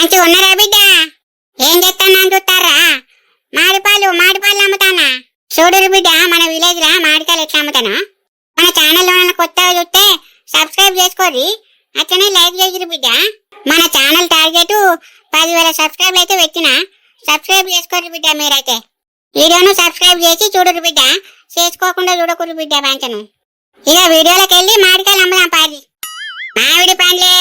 మంచిగా ఉన్నారా బిడ్డ? ఏం చేస్తానా చూస్తారా? మామిడిపాలు అమ్ముతానా? చూడరు బిడ్డ, మన విలేజ్ లా మామిడికాయలు ఎట్లా అమ్ముతాను. మన ఛానల్లో కొత్తగా చూస్తే సబ్స్క్రైబ్ చేసుకోరి, అట్లనే లైక్ చేయరు బిడ్డ. మన ఛానల్ టార్గెట్ 10,000 సబ్స్క్రైబ్ అయితే పెట్టినా, సబ్స్క్రైబ్ చేసుకోరు బిడ్డ. మీరైతే వీడియోను సబ్స్క్రైబ్ చేసి చూడరు బిడ్డ, చేసుకోకుండా చూడకూడదు బిడ్డ వాంచను. ఇక వీడియోలోకి వెళ్ళి మామిడికాయలు అమ్ముదాం పారి. మామిడి పండ్లే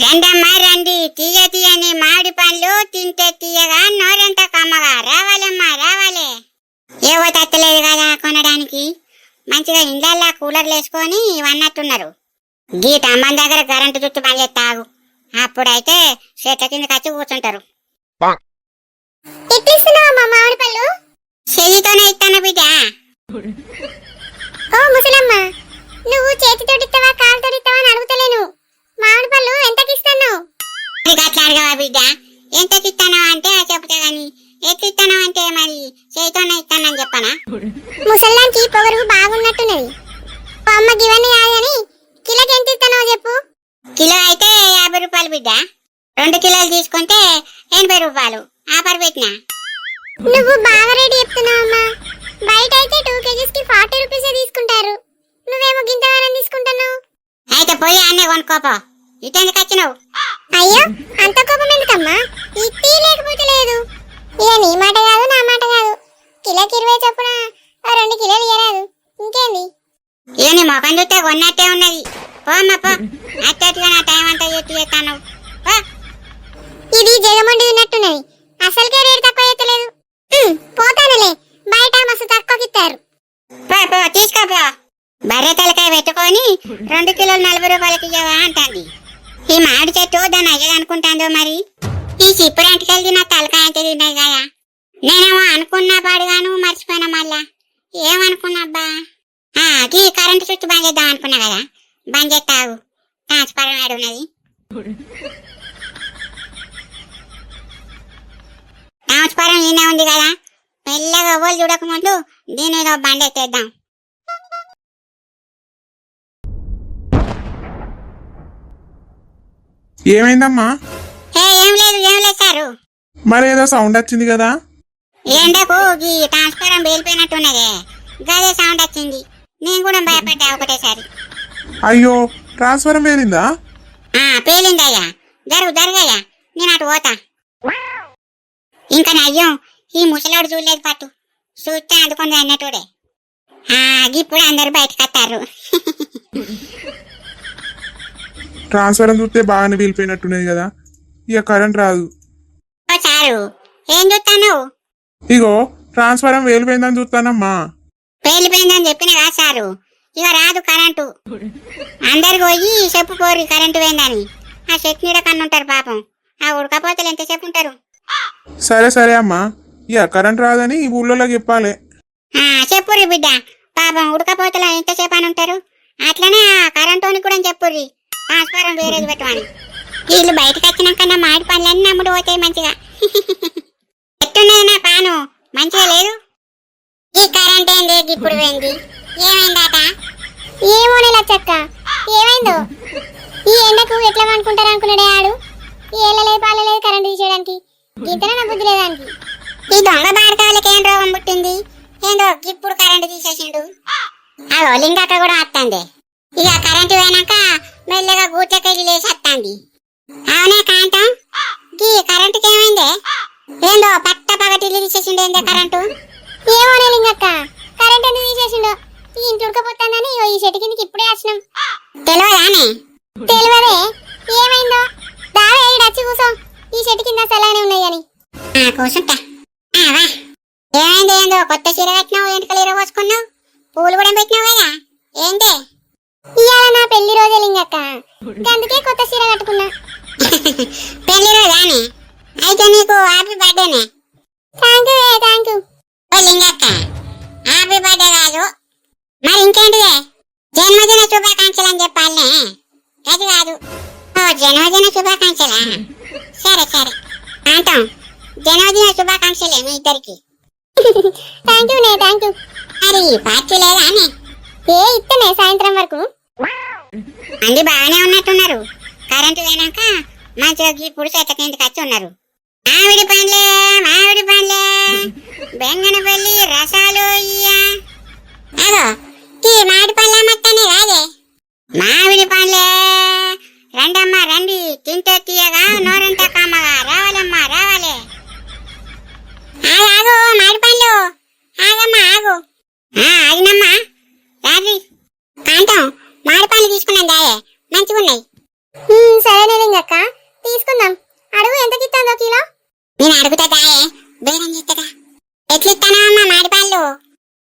రండమ్మా రండి, తీయని మామిడి పండ్లు తింటే తీయగా నోరెంత కమ్మగా. రావాలమ్మా రావాలి. ఏవో తత్తలేదు కదా కొనడానికి. మంచిగా ఇండ్లల్లా కూలర్లు వేసుకొని ఇవన్నట్టున్నారు. గీత అమ్మని దగ్గర కరెంటు చుట్టూ పని చేస్తాగు, అప్పుడైతే చెట్ల కిందకి వచ్చి కూర్చుంటారు. మామిడి పళ్ళు చెయ్యితోనే ఇస్తాను బిడ్డ. ఓ ముసలమ్మ, నువ్వు చేతితోటి ఇస్తావా కాలుతోటి ఇస్తావా అని అడుగుతలేను. మామిడి పళ్ళు ఎంతకి ఇస్తాను? అట్లా అడగవా బిడ్డ? ఎంతకి ఇస్తాను అంటే చెప్తా గాని, ఎట్లా ఇస్తాను అంటే మరి చేతితోనే ఇస్తానని చెప్పనా? ముసల్లానికి పొగరు బాగున్నట్టున్నది. అమ్మకి ఇవన్నీ కాదని కిలోకి ఎంత ఇస్తానో చెప్పు. కిలో అయితే 50 రూపాయలు బిడ్డ. 2 కిలోలు తీసుకుంటే 80 రూపాయలు ఆఫర్ పెట్టినా. నువ్వు బాగా రేటు చెప్తున్నావమ్మా. బయట అయితే 2 kgs కి 40 రూపీసే తీసుకుంటారు, నువ్వేమో గింతగానం తీసుకుంటున్నావు. అయితే పోయి అన్నే కొనుక్కోపో, ఇటెందుకు వచ్చినావు? అయ్యో అంత కోపం ఎందుకమ్మా? ఇట్టి లేకపోతే లేదు. ఇక నీ మాట కాదు నా మాట కాదు, కిలోకి 20 చొప్పున 2 కిలోలు ఇయ్యరాదు. ఇంకేంది? ఇక నీ మొఖం చూస్తే కొన్నట్టే ఉన్నది. పోమ్మా పో, అట్టట్టుగా నా టైం అంతా ఎత్తి చేస్తాను. ఇది జగమండి ఉన్నట్టున్నది, అసలుకే రేటు తక్కువ ఎత్తలేదు. పోతానులే, బయట మస్తు తక్కువకి ఇస్తారు. తీసుకోపో. బర్రె తలకాయ పెట్టుకొని 2 కిలోలు 40 రూపాయలకి ఇవ్వవా అంటాంది. ఈ మామిడి చెట్టు దాన్ని అయ్యగా అనుకుంటాందో మరి. ఈ చిప్పుడు అంటికెళ్ళి నా తలకాయ అంటే తిన్నాయి కదా. నేనేమో అనుకున్నా పాడుగాను మర్చిపోయినా. మళ్ళా ఏమనుకున్నాబ్బా, ఈ కరెంటు చుట్టూ బంద్ చేద్దాం అనుకున్నా కదా. బంద్ చేస్తావు, ట్రాన్స్ఫార్మర్ ఏడు ఉన్నది. ట్రాన్స్ఫార్మర్ ఈయనే ఉంది కదా, మెల్లగా ఎవరు చూడకముందు దీని ఏదో బండి ఎత్తేద్దాం. ఏమైందమ్మా? ఏం లేదు సారు. మరి ఏదో సౌండ్ వచ్చింది కదా. ఎండకు ఈ ట్రాన్స్ఫార్మర్ పేలిపోయినట్టున్నదే, గదే సౌండ్ వచ్చింది. నేను కూడా భయపడ్డా ఒకటేసారి. అయ్యో, ట్రాన్స్ఫారం పేలిందా? పేలిందయ్యా. జరుగయ్యా, నేను అటు పోతా. ఇంకా నయ్యం ఈ ముసలోడు చూడలేదు పట్టు, చూస్తే అందుకొని అన్నట్టుడే. ఇప్పుడు అందరు బయటకు వస్తారు. ట్రాన్స్ఫారం చూస్తే బాగానే పేలిపోయినట్టున్నది కదా, ఇక కరెంట్ రాదు. సారు ఏం చూస్తాను? ఇగో ట్రాన్స్ఫారం పేలిపోయిందని చూస్తానమ్మా. పేలిపోయిందని చెప్పిన కదా సారు, ఇక రాదు కరెంటు. అందరికి పోయి చెప్పుకోరు కరెంటు పోయిందని. ఆ చెట్టు నీడ కన్నుంటారు పాపం, ఆ ఉడకపోతలు ఎంతసేపు ఉంటారు. సరే అమ్మా, ఇక కరెంట్ రాదని ఈ ఊళ్ళోకి చెప్పాలి. చెప్పుర్రి బిడ్డ, పాపం ఉడకపోతలు ఎంతసేపు అని ఉంటారు. అట్లనే ఆ కరెంటు కూడా చెప్పుర్రి, ట్రాన్స్ఫారం వేరేది పెట్టమని. వీళ్ళు బయటకు వచ్చినాక నా మాడి పనులన్నీ నమ్ముడు పోతాయి మంచిగా. ఎట్టున్నది నా పాను, మంచిగా లేదు. ఈ కరెంట్ ఏంది ఇప్పుడు పోయింది, ఏమైందాట? ఏమో లచ్చక్క, ఏమైందో? ఈ ఎండకు ఎట్లా అనుకుంటారు అనుకున్నాడే ఆడు. ఏళ్ళలేదు పాలలేదు కరెంట్ తీసేయడానికి, ఇంతనే నా బుద్ధి లేదానికి. ఈ దొంగ బాడకాలకి ఏం రోగం పుట్టింది ఏందో, ఇప్పుడు కరెంట్ తీసేసిండు. ఆ లింగక్క కూడా వస్తుంది. ఇక కరెంటు పోయినాక మెల్లగా గూచెకెళ్ళి లేచి వస్తుంది. అవునే కాంతం, ఈ కరెంటుకి ఏమైందే? ఏందో పట్ట పగటిల్లు తీసేసిండు ఏందో కరెంటు. ఏమోనే లింగక్క, కరెంట్ ఎందుకు తీసేసిండో. ఈ ఇంట్లో ఉడకపోతుందని ఈ చెట్టు కిందకి ఇప్పుడే వచ్చినాం. తెలియదానే? తెలియదే, ఏమైందో? దావే వచ్చి కూర్చో, ఈ చెట్టు కింద చల్లగానే ఉన్నాయి అని. కూర్చుంటా. ఏమైంది ఏందో, కొత్త చీర కట్టినావు, ఎంటకలు ఇరవోసుకున్నావు, పూలు కూడా పెట్టినావు కదా, ఏంటి? ఇవాళ నా పెళ్లి రోజే లింగక్క, అందుకే కొత్త చీర కట్టుకున్నా. పెళ్లి రోజానే? అయితే నీకు హ్యాపీ బర్త్డేనే. Thank you. ఓ లింగక్క, హ్యాపీ బర్త్డే కాదు మరి ఇంకేంటిదే? జన్మదిన శుభాకాంక్షలు అని చెప్పాలనే, అది కాదు. ఓ జన్మదిన శుభాకాంక్షలా? సరే అంటాం, జన్మదిన శుభాకాంక్షలే మీ ఇద్దరికి. Thank you. మరి పార్టీ లేదా అని? ఇస్తనే సాయంత్రం వరకు. అన్ని బాగానే ఉన్నట్టున్నారు. కరెంటు పోయినాక మంచిగా ఇప్పుడు చెట్ల కిందకి వచ్చి ఉన్నారు. మామిడి పండ్లే మామిడి పండ్లే బెంగనపల్లి రసాలు ఇయ్యా. అగో ఈ మామిడి పళ్ళ మొత్తాన్ని రాదే. మామిడి పండ్లే రండమ్మా రండి, తింటే తీయగా నోరంతా కమ్మగా. రావాలమ్మా రావాలి. ఆగు మామిడి పండ్లు, ఆగమ్మా ఆగు. ఆగినమ్మా రాత్రి కాంతం మామిడి పండ్లు తీసుకున్నాం దాయే, మంచిగా ఉన్నాయి. సరేనేలింగక్క తీసుకుందాం. అడుగు ఎంతకి ఇస్తాందో కిలో? నేను అడుగుతా దాయే, బేరం చేస్తాగా. ఎట్లా ఇస్తానా అమ్మా మామిడి పండ్లు?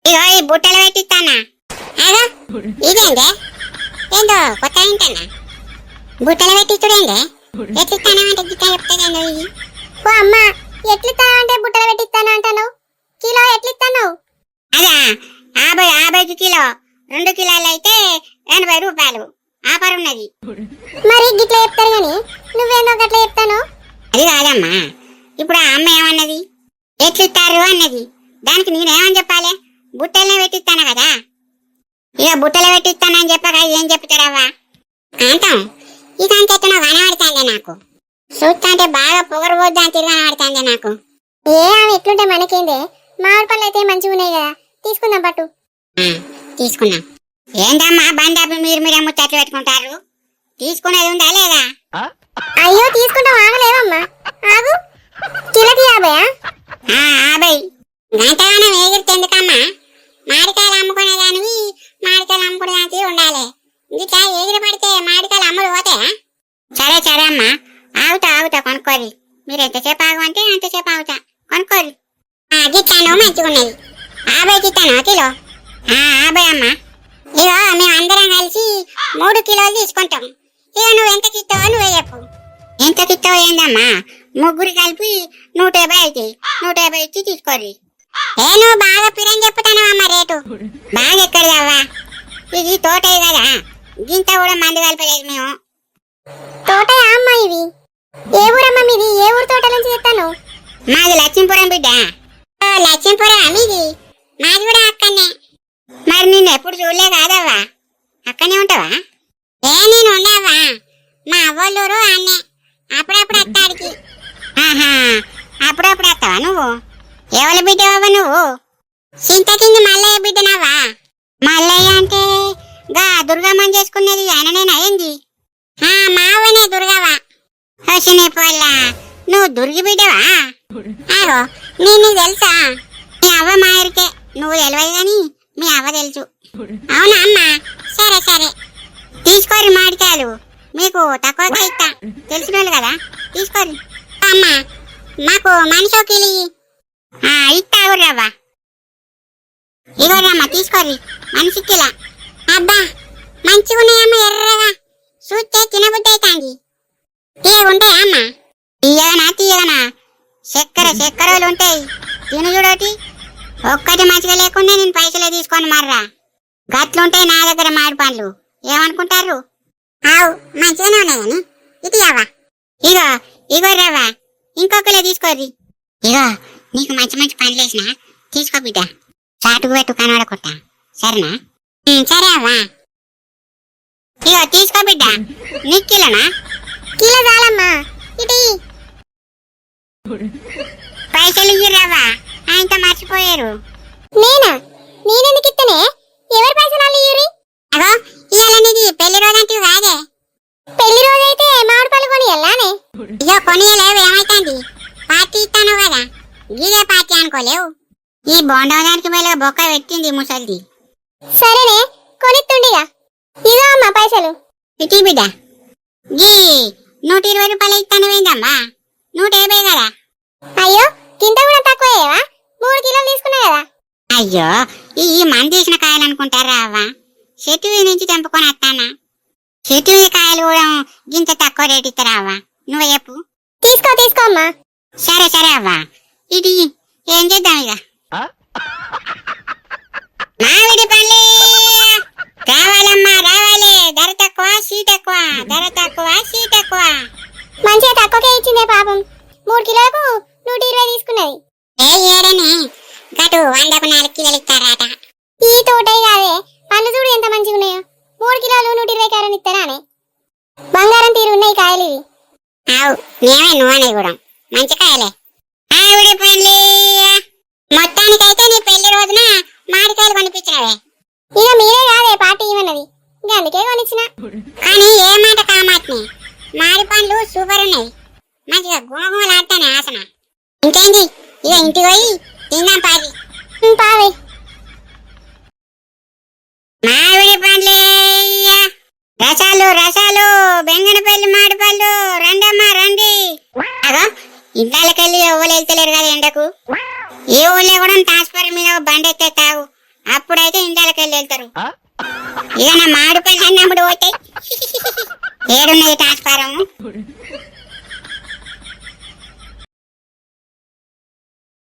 ఇగో ఈ బుట్టలు పెట్టిస్తానా. అదో ఇదేందే, ఏందో కొత్త వింటానా? బుట్టలు పెట్టిస్తుడేందే, ఎట్లిస్తానా అంటే గిట్ట చెప్తాదేందో ఇది. ఓ అమ్మా ఎట్లిస్తానా అంటే బుట్టలు పెట్టిస్తాను అంటాను. కిలో ఎట్లిస్తాను? అదా 50 కిలో, 2 కిలోలు అయితే 80 రూపాయలు ఆఫర్ ఉన్నది. మరి గిట్ల చెప్తారు గాని నువ్వేందో గట్ల చెప్తాను. అది కాదమ్మా, ఇప్పుడు ఆ అమ్మ ఏమన్నది, ఎట్లిస్తారు అన్నది. దానికి నేనేమని చెప్పాలి? బుట్టలనే పెట్టిస్తాను కదా. ఇక బుట్టలు పెట్టిస్తానని చెప్పగా ఏం చెప్తారవ్వా? కాంతం ఇదంతా ఎట్లా కనబడుతుందే నాకు. చూస్తుంటే బాగా పొగరు పోద్దా అని తిరిగి కనబడుతుందే నాకు. ఏ ఆమె ఎట్లుంటే మనకేందే, మామిడి పళ్ళు అయితే మంచిగా ఉన్నాయి కదా, తీసుకుందాం పట్టు. తీసుకున్నాం. ఏంటమ్మా బండాపి మీరే ముచ్చట్లు పెట్టుకుంటారు? తీసుకునేది ఉందా లేదా? అయ్యో తీసుకుంటాం, ఆగలేవమ్మా ఆగు. కిలోకి 50? 50 గంటగానే వేగిరితే ఎందుకమ్మా? మామిడికాయలు అమ్ముకునేదానివి మామిడికాయలు అమ్ముకునేదానికి ఉండాలి. ఇట్లా ఎగిరి పడితే మామిడికాయలు అమ్ముడు పోతాయా? సరే సరే అమ్మా, ఆగుతా కొనుక్కోరి. మీరు ఎంతసేపు ఆగమంటే అంతసేపు ఆగుతా, కొనుక్కోరి. గిట్టాను మంచిగా ఉన్నది. 50కి ఇస్తాను కిలో. 50 అమ్మా. ఇగో మేము అందరం కలిసి 3 కిలోలు తీసుకుంటాం. ఇక నువ్వు ఎంతకి ఇస్తావో నువ్వే చెప్పు. ఎంతకి ఇస్తావో ఏందమ్మా, ముగ్గురు కలిపి 150 అయితే 150 ఇచ్చి తీసుకోరి. నువ్వు బాగా పిరని చెప్తానమ్మా రేటు. బాగా ఎక్కడిదవ్వా, ఇది తోటది కదా, గింత కూడా మందు కలిపలేదు మేము. తోటయా అమ్మా ఇది? ఏ ఊరమ్మా మీది? ఏ ఊరు తోట నుంచి చెప్తాను? మాది లక్ష్మీపురం బిడ్డ. లక్ష్మీపురం మీది? మాది కూడా అక్కడనే. మరి నేను ఎప్పుడు చూడలే కాదవ్వా, అక్కడనే ఉంటావా? నేను ఉండవా, మా అవ్వలూరు అన్నే, అప్పుడప్పుడు అత్తాడికి. అప్పుడప్పుడు వస్తావా నువ్వు? ఎవరి బిడ్డవా నువ్వు? చింతకింది మల్లయ్య బిడ్డనవ్వా? మల్లయ్య అంటే గా దుర్గమ్మని చేసుకునేది ఆయననేనా ఏంది? మావనే దుర్గవా. వచ్చినే పోల్లా, నువ్వు దుర్గి బిడ్డవా? ఆగో నీకు తెలుసా? మీ అవ్వ మాయరికే, నువ్వు తెలియదు గాని మీ అవ్వ తెలుసు. అవునా అమ్మా? సరే సరే తీసుకోరి మామిడికాయలు, మీకు తక్కువగా ఇస్తా, తెలిసిన వాళ్ళు కదా, తీసుకోరి. అమ్మా మాకు మనిషికి ఇస్తావురవ్వా. ఇగోరమ్మా తీసుకోరి, మనిషికిలా. అబ్బా మంచిగా ఉన్నాయమ్మా, ఎర్రగా చూస్తే తినబుద్ధి అవుతాంది. తీయగుంటాయా అమ్మా? తీయగనా చక్కెరలు ఉంటాయి, తిను చూడటి. ఒక్కటి మంచిగా లేకుండా నేను పైసలే తీసుకొని మర్రా. గట్లుంటాయి నా దగ్గర మామిడి పండ్లు, ఏమనుకుంటారు? ఆవు మంచిగానే ఉన్నాయి కానీ ఇది అవ్వా. ఇగో రవ్వా, ఇంకొకలే తీసుకోర్రి. ఇగో నీకు మంచి మంచి పండ్లు వేసిన తీసుకో బిడ్డ, చాటుకు పెట్టు కనబడకుండా, సరేనా? సరే అవ్వా. ఇగో తీసుకో బిడ్డ. నీకు కిలోనా? కిలో చాలమ్మా, ఇటీ పైసలు ఇయ్యరవ్వా, ఆయనతో మర్చిపోయారు. నేనెందుకు ఇస్తనే? ఎవరి పైసలు ఇయ్యరి? అగో ఇవాళ నీది పెళ్లి రోజంటివి కాదే. పెళ్లి రోజైతే మామిడి పళ్ళు కొని వెళ్ళానే. ఇగో కొనియలేవు, ఏమైతుంది? పార్టీ ఇస్తాను కదా, గీదే పార్టీ అనుకోలేవు. ఈ బోండవదానికి మేలుగా బొక్క పెట్టింది ముసలిది. సరేనే కొనిత్తుండిగా. ఇదో అమ్మా పైసలు. ఇటీ బిడ్డ. గీ 120 రూపాయలు ఇస్తాను ఏందమ్మా? 150 కదా. అయ్యో కింద కూడా తక్కువేవా? 3 కిలోలు తీసుకున్నా కదా. అయ్యో ఈ మంది తీసిన కాయలు అనుకుంటారా అవ్వ? చెట్టు నుంచి తెంపుకొని వస్తానా? చెట్టు కాయలు కూడా గింత తక్కువ రేటు ఇస్తారా అవ్వ? నువ్వు చెప్పు. తీసుకో అమ్మా. సరే అవ్వ, ఇది ఏం చేద్దాం ఇక. మామిడి పల్లి రావాలమ్మా రావాలి, ధర తక్కువ సీట్ ఎక్కువ. మంచిగా తక్కువకే ఇచ్చిందే పాపం. 3 కిలోలకు 120 తీసుకున్నది. ఏడని గటు 100కు 4 కిలోలు ఇస్తారట. ఈ తోటై కాదే, పండ్లు చూడు ఎంత మంచిగా ఉన్నాయో. 3 కిలోలు 120 కారని ఇస్తారా? బంగారం తీరు ఉన్నాయి కాయలు ఇవి. ఆవు మేమే నువ్వనే కూడా మంచి కాయలే ఆవిడ పండ్లే మొత్తానికైతే నీ పెళ్లి రోజున మామిడికాయలు కొనిపించినవే ఇక మీరే కాదే పార్టీ ఇవ్వన్నది ఇంకా అందుకే కొనిచ్చిన కానీ ఏ మాట కామాట్ని మామిడి పండ్లు సూపర్ ఉన్నాయి మంచిగా గుమగుమలాడతానే ఆసన ఇంకేంది ఇక ఇంటికి పోయి తిందాం పాది పావే మామిడి పండ్లే రసాలు రసాలు బెంగనపల్లి మామిడి పళ్ళు రండమ్మా రండి అగో ఇంట్లోకెళ్ళి ఎవ్వరు వెళ్తలేరు కదా ఎండకు ఏ ఊళ్ళో కూడా ట్రాన్స్ఫర్ మీద బండి ఎత్తే తాగు అప్పుడైతే ఇంట్లోకెళ్ళి వెళ్తారు ఇక నా మామిడి పళ్ళు అన్నప్పుడు పోతాయి ఏడున్నది ట్రాన్స్ఫారం